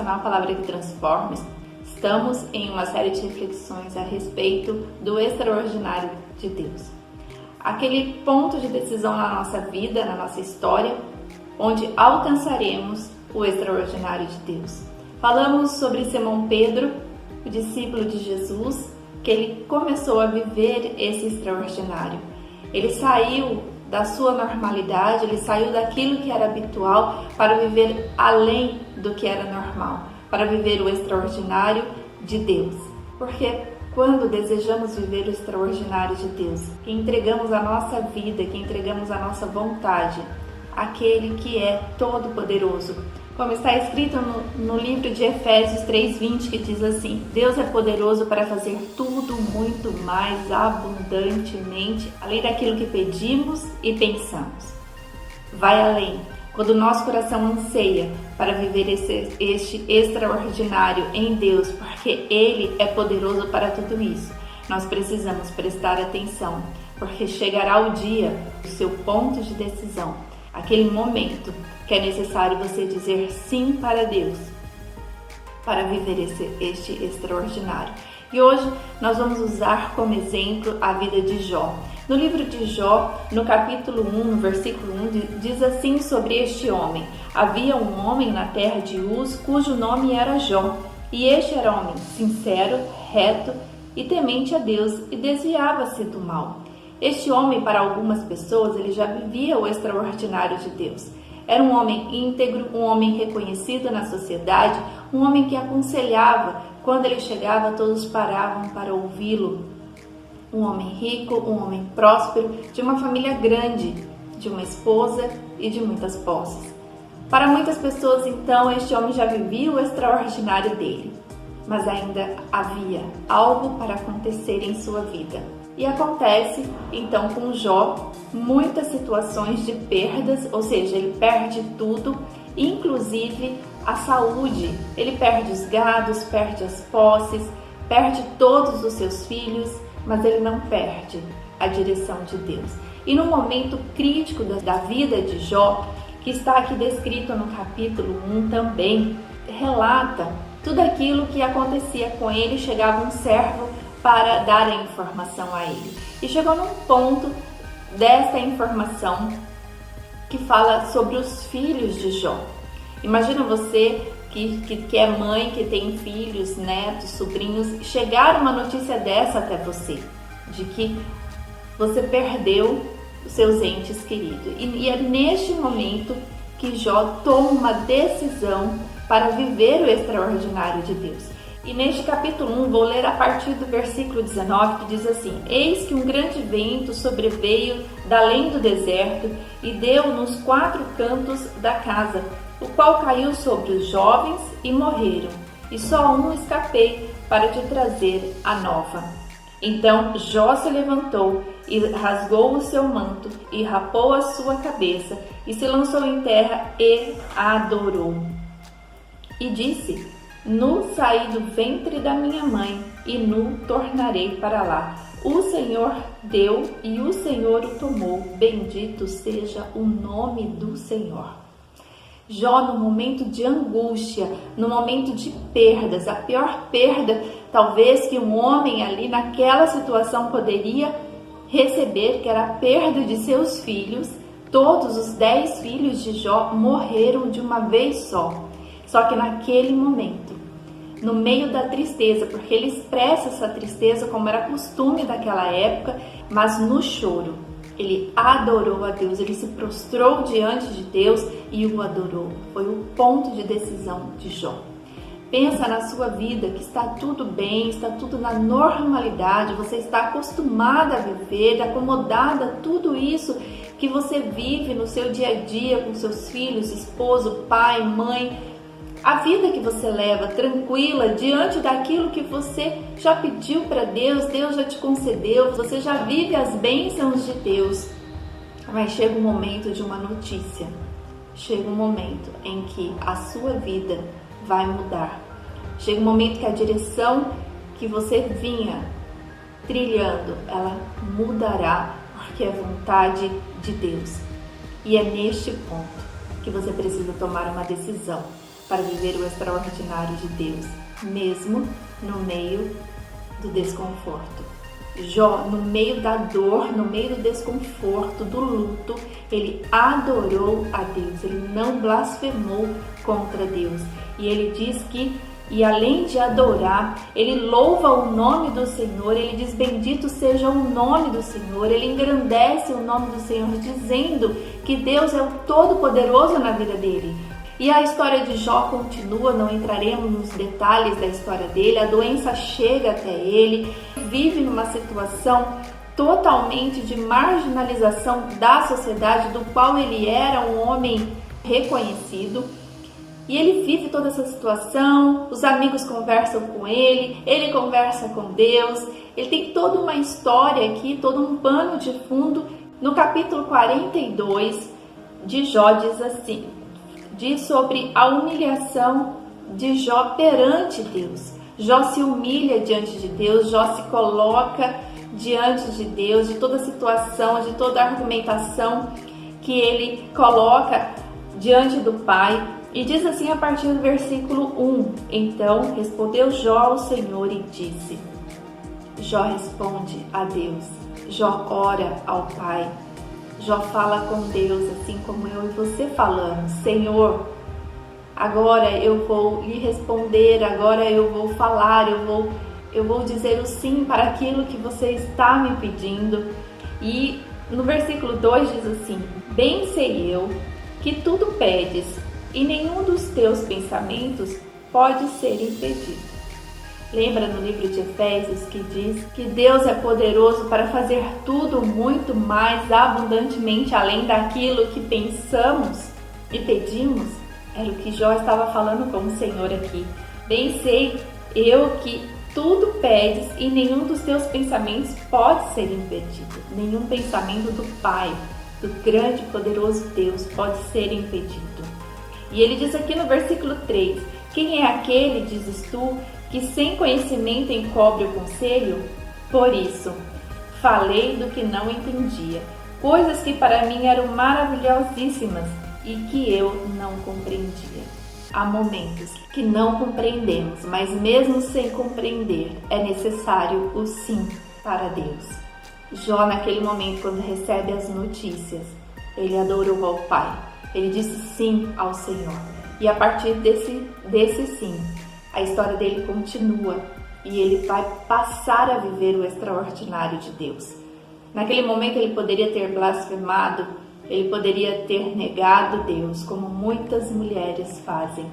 Devocional Palavra que Transforma, estamos em uma série de reflexões a respeito do extraordinário de Deus. Aquele ponto de decisão na nossa vida, na nossa história, onde alcançaremos o extraordinário de Deus. Falamos sobre Simão Pedro, o discípulo de Jesus, que ele começou a viver esse extraordinário. Ele saiu da sua normalidade, ele saiu daquilo que era habitual para viver além do que era normal, para viver o extraordinário de Deus. Porque quando desejamos viver o extraordinário de Deus, que entregamos a nossa vida, que entregamos a nossa vontade àquele que é todo-poderoso, como está escrito no livro de Efésios 3:20, que diz assim: Deus é poderoso para fazer tudo muito mais abundantemente, além daquilo que pedimos e pensamos. Vai além. Quando o nosso coração anseia para viver este extraordinário em Deus, porque Ele é poderoso para tudo isso, nós precisamos prestar atenção, porque chegará o dia do seu ponto de decisão, aquele momento que é necessário você dizer sim para Deus, para viver este extraordinário. E hoje nós vamos usar como exemplo a vida de Jó. No livro de Jó, no capítulo 1, no versículo 1, diz assim sobre este homem: havia um homem na terra de Uz, cujo nome era Jó, e este era homem sincero, reto e temente a Deus, e desviava-se do mal. Este homem, para algumas pessoas, ele já vivia o extraordinário de Deus. Era um homem íntegro, um homem reconhecido na sociedade, um homem que aconselhava. Quando ele chegava, todos paravam para ouvi-lo. Um homem rico, um homem próspero, de uma família grande, de uma esposa e de muitas posses. Para muitas pessoas, então, este homem já vivia o extraordinário dele, mas ainda havia algo para acontecer em sua vida. E acontece, então, com Jó, muitas situações de perdas, ou seja, ele perde tudo, inclusive a saúde. Ele perde os gados, perde as posses, perde todos os seus filhos, mas ele não perde a direção de Deus. E no momento crítico da vida de Jó, que está aqui descrito no capítulo 1 também, relata tudo aquilo que acontecia com ele. Chegava um servo para dar a informação a ele. E chegou num ponto dessa informação que fala sobre os filhos de Jó. Imagina você que é mãe, que tem filhos, netos, sobrinhos, chegar uma notícia dessa até você, de que você perdeu os seus entes queridos. E é neste momento que Jó toma uma decisão para viver o extraordinário de Deus. E neste capítulo 1, vou ler a partir do versículo 19, que diz assim: Eis que um grande vento sobreveio da além do deserto e deu nos 4 cantos da casa, o qual caiu sobre os jovens e morreram, e só um escapei para te trazer a nova. Então Jó se levantou e rasgou o seu manto e rapou a sua cabeça e se lançou em terra e adorou. E disse: Nu saí do ventre da minha mãe e nu tornarei para lá. O Senhor deu e o Senhor o tomou. Bendito seja o nome do Senhor. Jó, no momento de angústia, no momento de perdas, a pior perda talvez que um homem ali naquela situação poderia receber, que era a perda de seus filhos. Todos os 10 filhos de Jó morreram de uma vez só. Só que naquele momento, no meio da tristeza, porque ele expressa essa tristeza como era costume daquela época, mas no choro, ele adorou a Deus, ele se prostrou diante de Deus e o adorou. Foi o ponto de decisão de Jó. Pensa na sua vida que está tudo bem, está tudo na normalidade, você está acostumada a viver, acomodada a tudo isso que você vive no seu dia a dia com seus filhos, esposo, pai, mãe. A vida que você leva tranquila diante daquilo que você já pediu para Deus, Deus já te concedeu, você já vive as bênçãos de Deus. Mas chega um momento de uma notícia, chega um momento em que a sua vida vai mudar. Chega um momento que a direção que você vinha trilhando, ela mudará, porque é vontade de Deus. E é neste ponto que você precisa tomar uma decisão. para viver o extraordinário de Deus, mesmo no meio do desconforto. Jó, no meio da dor, no meio do desconforto, do luto, ele adorou a Deus, ele não blasfemou contra Deus. E ele diz que, e além de adorar, ele louva o nome do Senhor, ele diz: bendito seja o nome do Senhor, ele engrandece o nome do Senhor, dizendo que Deus é o Todo-Poderoso na vida dele. E a história de Jó continua, não entraremos nos detalhes da história dele, a doença chega até ele, vive numa situação totalmente de marginalização da sociedade, do qual ele era um homem reconhecido. E ele vive toda essa situação, os amigos conversam com ele conversa com Deus, ele tem toda uma história aqui, todo um pano de fundo. No capítulo 42 de Jó diz sobre a humilhação de Jó perante Deus. Jó se humilha diante de Deus, Jó se coloca diante de Deus, de toda a situação, de toda a argumentação que ele coloca diante do Pai. E diz assim a partir do versículo 1: Então respondeu Jó ao Senhor e disse. Jó responde a Deus, Jó ora ao Pai, Jó fala com Deus, assim como eu e você falamos: Senhor, agora eu vou lhe responder, agora eu vou falar, eu vou dizer o sim para aquilo que você está me pedindo. E no versículo 2 diz assim: Bem sei eu que tudo pedes, e nenhum dos teus pensamentos pode ser impedido. Lembra no livro de Efésios que diz que Deus é poderoso para fazer tudo muito mais abundantemente além daquilo que pensamos e pedimos? Era o que Jó estava falando com o Senhor aqui. Bem sei eu que tudo pedes e nenhum dos teus pensamentos pode ser impedido. Nenhum pensamento do Pai, do grande e poderoso Deus, pode ser impedido. E ele diz aqui no versículo 3: Quem é aquele, dizes tu, que sem conhecimento encobre o conselho? Por isso, falei do que não entendia, coisas que para mim eram maravilhosíssimas e que eu não compreendia. Há momentos que não compreendemos, mas mesmo sem compreender, é necessário o sim para Deus. Jó, naquele momento, quando recebe as notícias, ele adorou ao Pai, ele disse sim ao Senhor. E a partir desse sim, a história dele continua e ele vai passar a viver o extraordinário de Deus. Naquele momento ele poderia ter blasfemado, ele poderia ter negado Deus, como muitas mulheres fazem,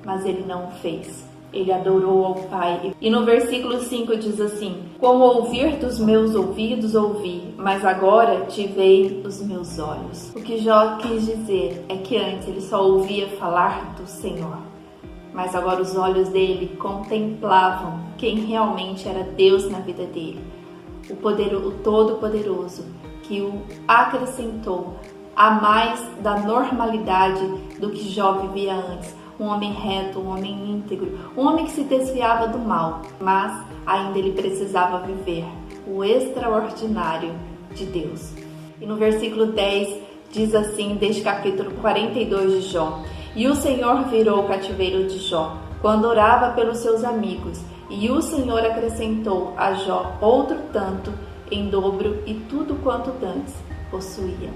mas ele não o fez. Ele adorou ao Pai. E no versículo 5 diz assim: Com o ouvir dos meus ouvidos ouvi, mas agora te veem os meus olhos. O que Jó quis dizer é que antes ele só ouvia falar do Senhor, mas agora os olhos dele contemplavam quem realmente era Deus na vida dele, o Todo-Poderoso, que o acrescentou a mais da normalidade do que Jó vivia antes. Um homem reto, um homem íntegro, um homem que se desviava do mal, mas ainda ele precisava viver o extraordinário de Deus. E no versículo 10 diz assim, deste capítulo 42 de Jó: E o Senhor virou o cativeiro de Jó, quando orava pelos seus amigos, e o Senhor acrescentou a Jó outro tanto em dobro e tudo quanto dantes possuía.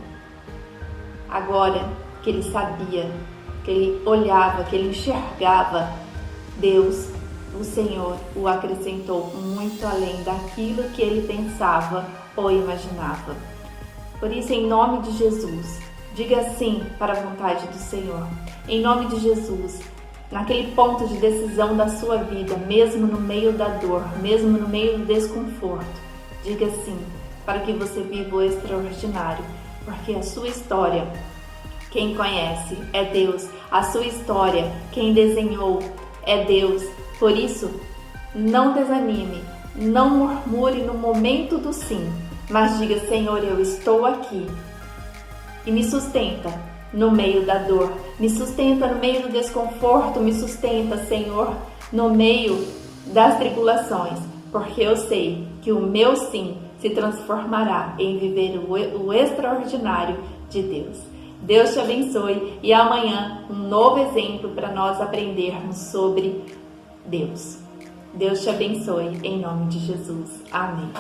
Agora que ele sabia, que ele olhava, que ele enxergava, Deus, o Senhor, o acrescentou muito além daquilo que ele pensava ou imaginava. Por isso, em nome de Jesus, diga sim para a vontade do Senhor. Em nome de Jesus, naquele ponto de decisão da sua vida, mesmo no meio da dor, mesmo no meio do desconforto, diga sim para que você viva o extraordinário, porque a sua história, quem conhece é Deus, a sua história, quem desenhou é Deus. Por isso, não desanime, não murmure no momento do sim, mas diga: Senhor, eu estou aqui, e me sustenta no meio da dor, me sustenta no meio do desconforto, me sustenta, Senhor, no meio das tribulações, porque eu sei que o meu sim se transformará em viver o extraordinário de Deus. Deus te abençoe e amanhã um novo exemplo para nós aprendermos sobre Deus. Deus te abençoe em nome de Jesus. Amém.